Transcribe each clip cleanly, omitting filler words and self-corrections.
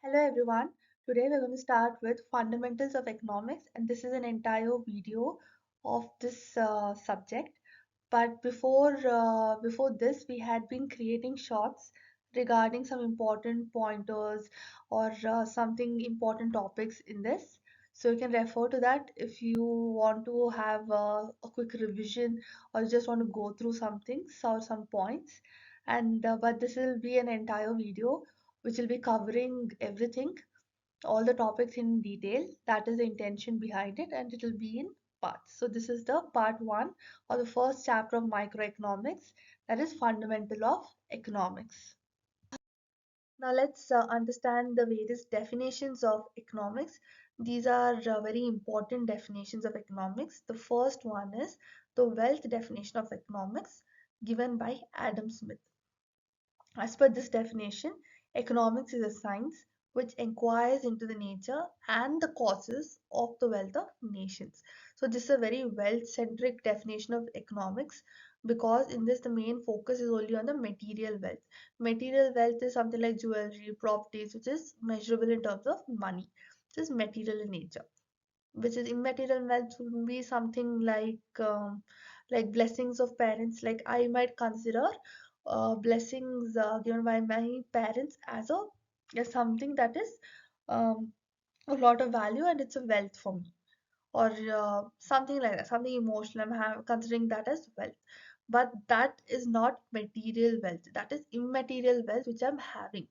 Hello everyone. Today we're going to start with fundamentals of economics, and this is an entire video of this subject. But before this, we had been creating shorts regarding some important pointers or something important topics in this. So you can refer to that if you want to have a quick revision or you just want to go through some things or some points. And but this will be an entire video which will be covering everything, all the topics in detail. That is the intention behind it, and it will be in parts. So this is the part one or the first chapter of microeconomics, that is fundamental of economics. Now let's understand the various definitions of economics. These are very important definitions of economics. The first one is the wealth definition of economics given by Adam Smith. As per this definition, economics is a science which inquires into the nature and the causes of the wealth of nations. So this is a very wealth-centric definition of economics, because in this the main focus is only on the material wealth. Material wealth is something like jewelry, properties, which is measurable in terms of money. This is material in nature. Which is immaterial wealth would be something like blessings of parents. Like I might consider blessings given by my parents as a as something that is um, a lot of value, and it's a wealth for me, or something like that, something emotional. Considering that as wealth, but that is not material wealth. That is immaterial wealth which I'm having.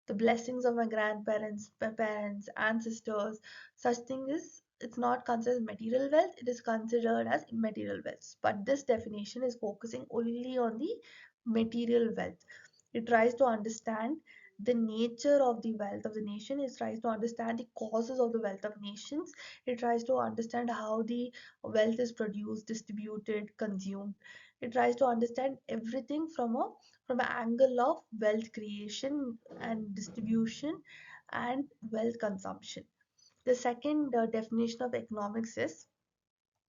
The blessings of my grandparents, my parents, ancestors, such thing is, it's not considered material wealth. It is considered as immaterial wealth. But this definition is focusing only on the material wealth. It tries to understand the nature of the wealth of the nation. It tries to understand the causes of the wealth of nations. It tries to understand how the wealth is produced, distributed, consumed. It tries to understand everything from an angle of wealth creation and distribution and wealth consumption. The second definition of economics is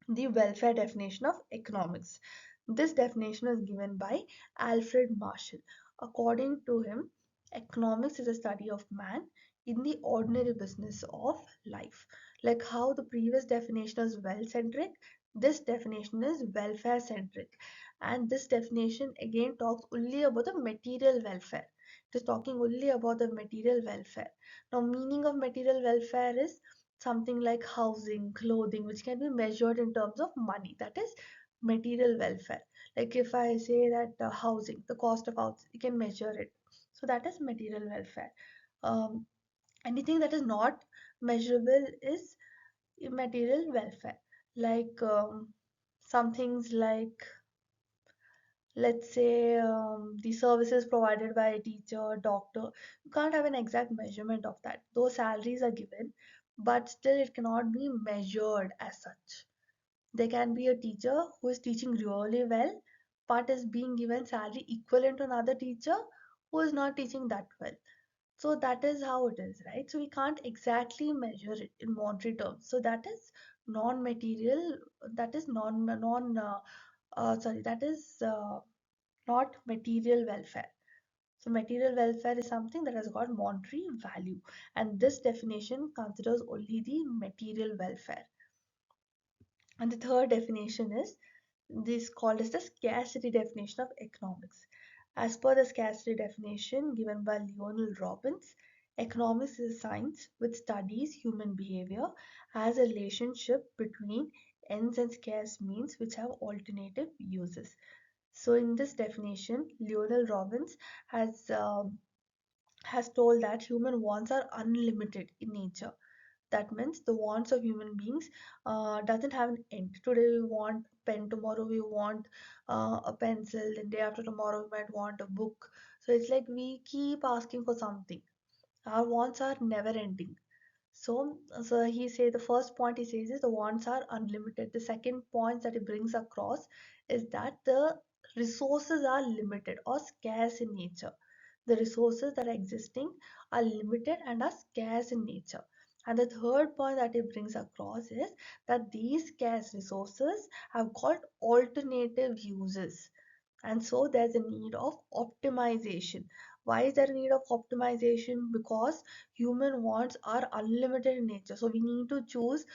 the welfare definition of economics. This definition is given by Alfred Marshall. According to him, economics is a study of man in the ordinary business of life. Like how the previous definition is well centric, this definition is welfare centric. And this definition again talks only about the material welfare. It is talking only about the material welfare. Now, meaning of material welfare is something like housing, clothing, which can be measured in terms of money. That is material welfare. Like if I say that housing, the cost of house, you can measure it. So that is material welfare. Um, Anything that is not measurable is immaterial welfare. Like some things like, let's say, the services provided by a teacher, doctor, you can't have an exact measurement of that. Those salaries are given, but still it cannot be measured as such. There can be a teacher who is teaching really well, but is being given salary equivalent to another teacher who is not teaching that well. So that is how it is, right? So we can't exactly measure it in monetary terms. So that is non-material. That is that is not material welfare. So material welfare is something that has got monetary value, and this definition considers only the material welfare. And the third definition is this called as the scarcity definition of economics. As per the scarcity definition given by Lionel Robbins, economics is a science which studies human behavior as a relationship between ends and scarce means which have alternative uses. So in this definition, Lionel Robbins has told that human wants are unlimited in nature. That means the wants of human beings doesn't have an end. Today we want pen, tomorrow we want a pencil, then day after tomorrow we might want a book. So it's like we keep asking for something. Our wants are never ending. So he says the first point he says is the wants are unlimited. The second point that he brings across is that the resources are limited or scarce in nature. The resources that are existing are limited and are scarce in nature. And the third point that he brings across is that these scarce resources have got alternative uses. And so there's a need of optimization. Why is there a need of optimization? Because human wants are unlimited in nature. So we need to choose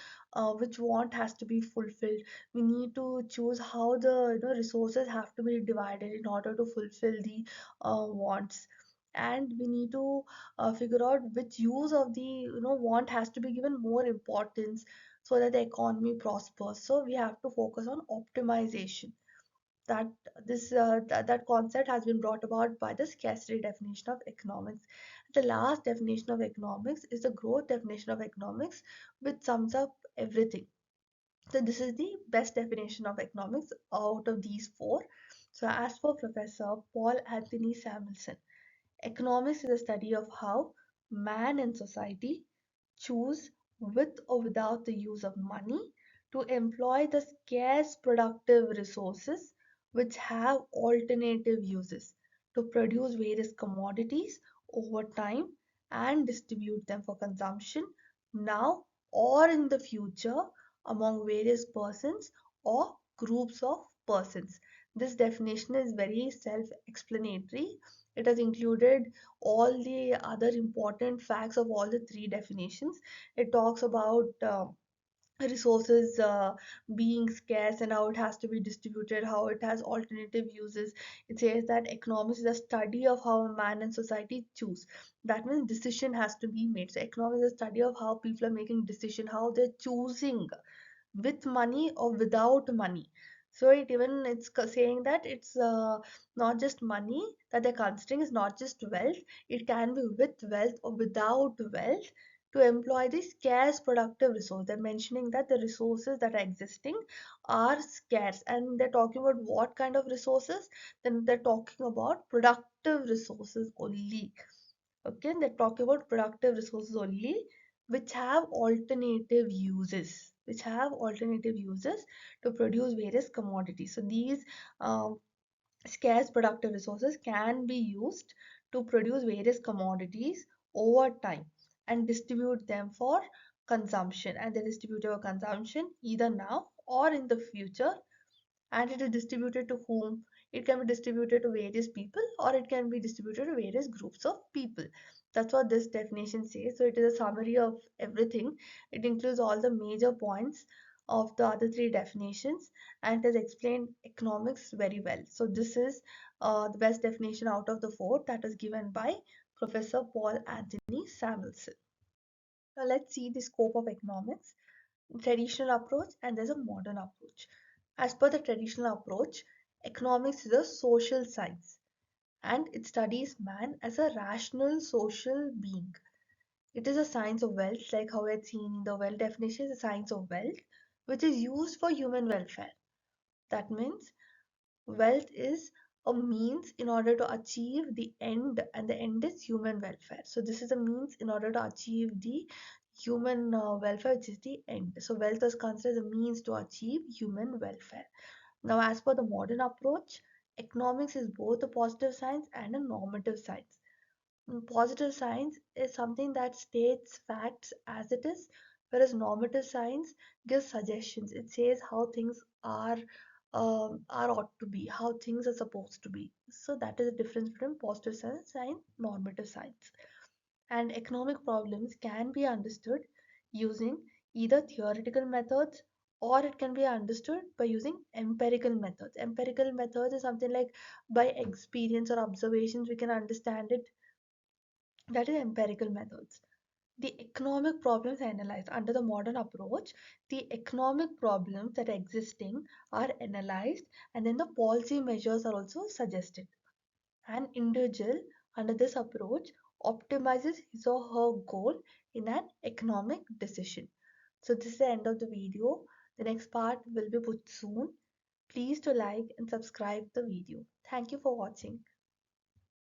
which want has to be fulfilled. We need to choose how the resources have to be divided in order to fulfill the wants. And we need to figure out which use of the want has to be given more importance so that the economy prospers. So we have to focus on optimization. That that concept has been brought about by the scarcity definition of economics. The last definition of economics is the growth definition of economics, which sums up everything. So this is the best definition of economics out of these four. So as for Professor Paul Anthony Samuelson, economics is a study of how man and society choose, with or without the use of money, to employ the scarce productive resources which have alternative uses to produce various commodities over time and distribute them for consumption now or in the future among various persons or groups of persons. This definition is very self-explanatory. It has included all the other important facts of all the three definitions. It talks about resources being scarce and how it has to be distributed, how it has alternative uses. It says that economics is a study of how man and society choose. That means decision has to be made. So economics is a study of how people are making decision, how they're choosing with money or without money. So it's saying that it's not just money that they're considering, is not just wealth. It can be with wealth or without wealth to employ the scarce productive resource. They're mentioning that the resources that are existing are scarce, and they're talking about what kind of resources. Then they're talking about productive resources only. Okay, they're talking about productive resources only, which have alternative uses, to produce various commodities. So these scarce productive resources can be used to produce various commodities over time and distribute them for consumption. And they distribute for consumption either now or in the future. And it is distributed to whom? It can be distributed to various people, or it can be distributed to various groups of people. That's what this definition says. So it is a summary of everything. It includes all the major points of the other three definitions, and it has explained economics very well. So this is the best definition out of the four that was given by Professor Paul Anthony Samuelson. Now let's see the scope of economics: traditional approach, and there's a modern approach. As per the traditional approach, economics is a social science, and it studies man as a rational social being. It is a science of wealth, like how we had seen in the wealth definition, is a science of wealth, which is used for human welfare. That means wealth is a means in order to achieve the end, and the end is human welfare. So this is a means in order to achieve the human welfare, which is the end. So wealth is considered a means to achieve human welfare. Now, as per the modern approach, economics is both a positive science and a normative science. Positive science is something that states facts as it is, whereas normative science gives suggestions. It says how things are ought to be, how things are supposed to be. So that is the difference between positive science and normative science. And economic problems can be understood using either theoretical methods, or it can be understood by using empirical methods. Empirical methods is something like by experience or observations we can understand it. That is empirical methods. The economic problems analyzed under the modern approach, the economic problems that are existing are analyzed, and then the policy measures are also suggested. An individual under this approach optimizes his or her goal in an economic decision. So this is the end of the video. The next part will be put soon. Please to like and subscribe the video. Thank you for watching.